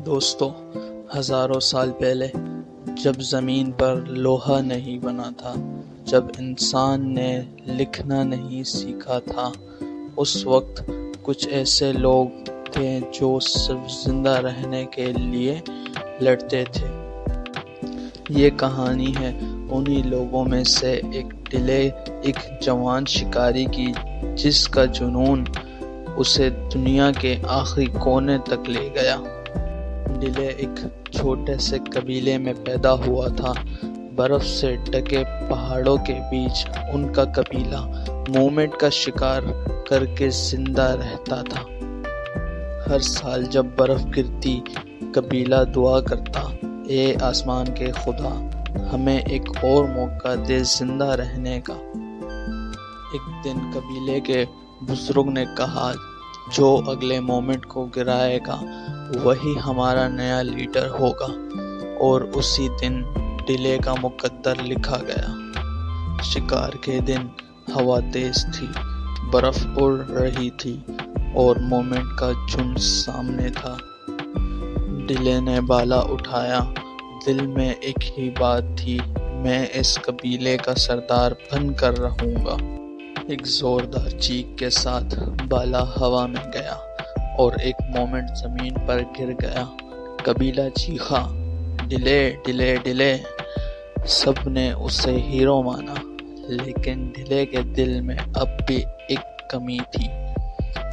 دوستو، ہزاروں سال پہلے جب زمین پر لوہا نہیں بنا تھا، جب انسان نے لکھنا نہیں سیکھا تھا، اس وقت کچھ ایسے لوگ تھے جو صرف زندہ رہنے کے لیے لڑتے تھے۔ یہ کہانی ہے انہی لوگوں میں سے ایک جوان شکاری کی، جس کا جنون اسے دنیا کے آخری کونے تک لے گیا۔ ڈلے ایک چھوٹے سے قبیلے میں پیدا ہوا تھا۔ برف سے ڈھکے پہاڑوں کے بیچ ان کا قبیلہ مومنٹ کا شکار کر کے زندہ رہتا تھا۔ ہر سال جب برف گرتی، قبیلہ دعا کرتا، اے آسمان کے خدا، ہمیں ایک اور موقع دے زندہ رہنے کا۔ ایک دن قبیلے کے بزرگ نے کہا، جو اگلے مومنٹ کو گرائے گا وہی ہمارا نیا لیڈر ہوگا، اور اسی دن ڈلے کا مقدر لکھا گیا۔ شکار کے دن ہوا تیز تھی، برف اڑ رہی تھی اور مومنٹ کا جھنڈ سامنے تھا۔ ڈلے نے بالا اٹھایا، دل میں ایک ہی بات تھی، میں اس قبیلے کا سردار بن کر رہوں گا۔ ایک زوردار چیخ کے ساتھ بالا ہوا میں گیا اور ایک مومنٹ زمین پر گر گیا۔ قبیلہ چیخا، ڈلے ڈلے ڈلے! سب نے اسے ہیرو مانا، لیکن ڈلے کے دل میں اب بھی ایک کمی تھی،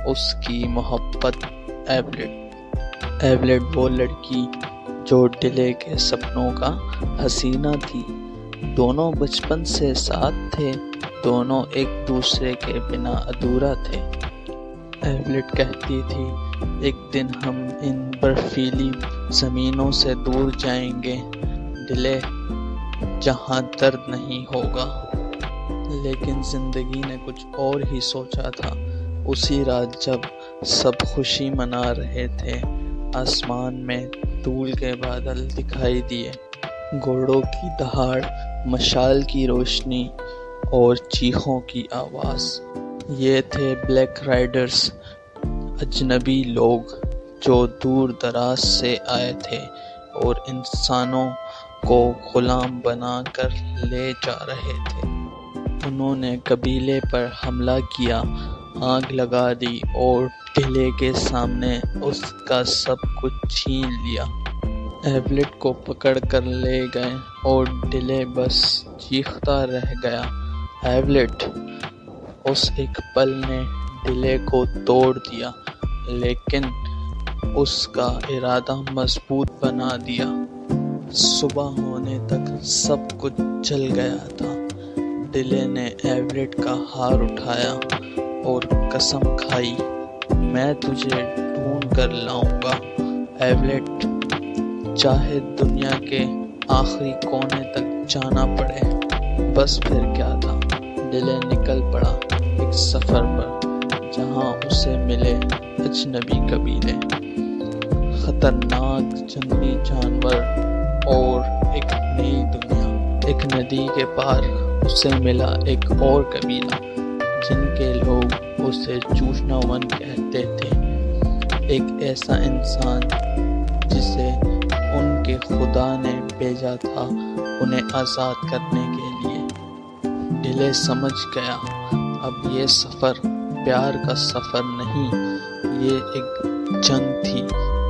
اس کی محبت ایولٹ وہ لڑکی جو ڈلے کے سپنوں کا حسینہ تھی۔ دونوں بچپن سے ساتھ تھے، دونوں ایک دوسرے کے بنا ادھورا تھے۔ ایولٹ کہتی تھی، ایک دن ہم ان برفیلی زمینوں سے دور جائیں گے، ڈلے، جہاں درد نہیں ہوگا۔ لیکن زندگی نے کچھ اور ہی سوچا تھا۔ اسی رات جب سب خوشی منا رہے تھے، آسمان میں دھول کے بادل دکھائی دیے، گھوڑوں کی دہاڑ، مشال کی روشنی اور چیخوں کی آواز۔ یہ تھے بلیک رائڈرز، اجنبی لوگ جو دور دراز سے آئے تھے اور انسانوں کو غلام بنا کر لے جا رہے تھے۔ انہوں نے قبیلے پر حملہ کیا، آگ لگا دی اور ڈلے کے سامنے اس کا سب کچھ چھین لیا۔ ایولٹ کو پکڑ کر لے گئے اور ڈلے بس چیختا رہ گیا، ایولٹ! اس ایک پل نے ڈلے کو توڑ دیا، لیکن اس کا ارادہ مضبوط بنا دیا۔ صبح ہونے تک سب کچھ جل گیا تھا۔ ڈلے نے ایولٹ کا ہار اٹھایا اور قسم کھائی، میں تجھے ڈھونڈ کر لاؤں گا، ایولٹ، چاہے دنیا کے آخری کونے تک جانا پڑے۔ بس پھر کیا تھا، ڈلے نکل پڑا ایک سفر پر، جہاں اسے ملے اجنبی قبیلے، خطرناک جنگلی جانور اور ایک نئی دنیا۔ ایک ندی کے پار اسے ملا ایک اور قبیلہ، جن کے لوگ اسے چوشنا ون کہتے تھے، ایک ایسا انسان جسے ان کے خدا نے بھیجا تھا انہیں آزاد کرنے کے لیے۔ ڈلے سمجھ گیا، اب یہ سفر پیار کا سفر نہیں، یہ ایک جنگ تھی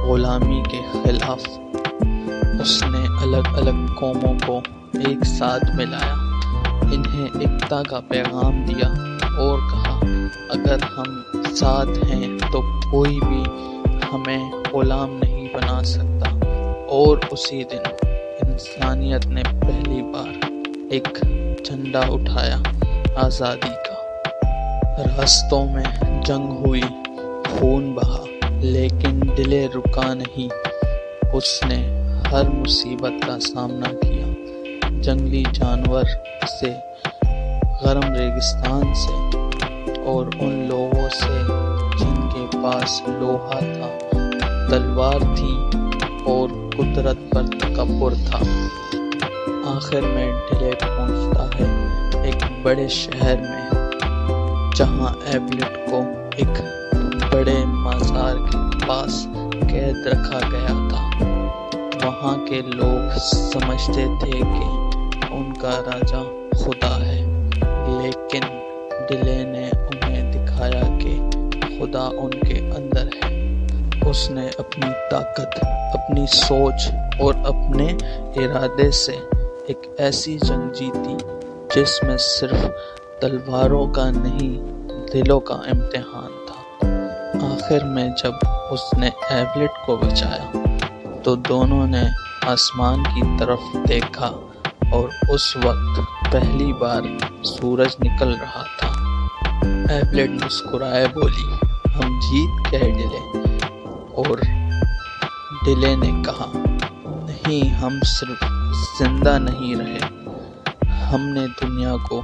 غلامی کے خلاف۔ اس نے الگ الگ قوموں کو ایک ساتھ ملایا، انہیں ایکتا کا پیغام دیا اور کہا، اگر ہم ساتھ ہیں تو کوئی بھی ہمیں غلام نہیں بنا سکتا۔ اور اسی دن انسانیت نے پہلی بار ایک جھنڈا اٹھایا، آزادی کا۔ راستوں میں جنگ ہوئی، خون بہا، لیکن ڈلے رکا نہیں۔ اس نے ہر مصیبت کا سامنا کیا، جنگلی جانور سے، گرم ریگستان سے، اور ان لوگوں سے جن کے پاس لوہا تھا، تلوار تھی اور قدرت پر تکبر تھا۔ آخر میں ڈلے پہنچتا ہے ایک بڑے شہر میں، جہاں ایولٹ کو ایک بڑے مزار کے پاس قید رکھا گیا تھا۔ وہاں کے لوگ سمجھتے تھے کہ ان کا راجا خدا ہے، لیکن ڈیلے نے انہیں دکھایا کہ خدا ان کے اندر ہے۔ اس نے اپنی طاقت، اپنی سوچ اور اپنے ارادے سے ایک ایسی جنگ جیتی جس میں صرف تلواروں کا نہیں، دلوں کا امتحان تھا۔ آخر میں جب اس نے ایبلٹ کو بچایا تو دونوں نے آسمان کی طرف دیکھا اور اس وقت پہلی بار سورج نکل رہا تھا۔ ایبلٹ مسکرائے بولی، ہم جیت گئے ڈیلے۔ اور ڈیلے نے کہا، نہیں، ہم صرف زندہ نہیں رہے، ہم نے دنیا کو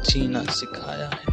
جینا سکھایا ہے۔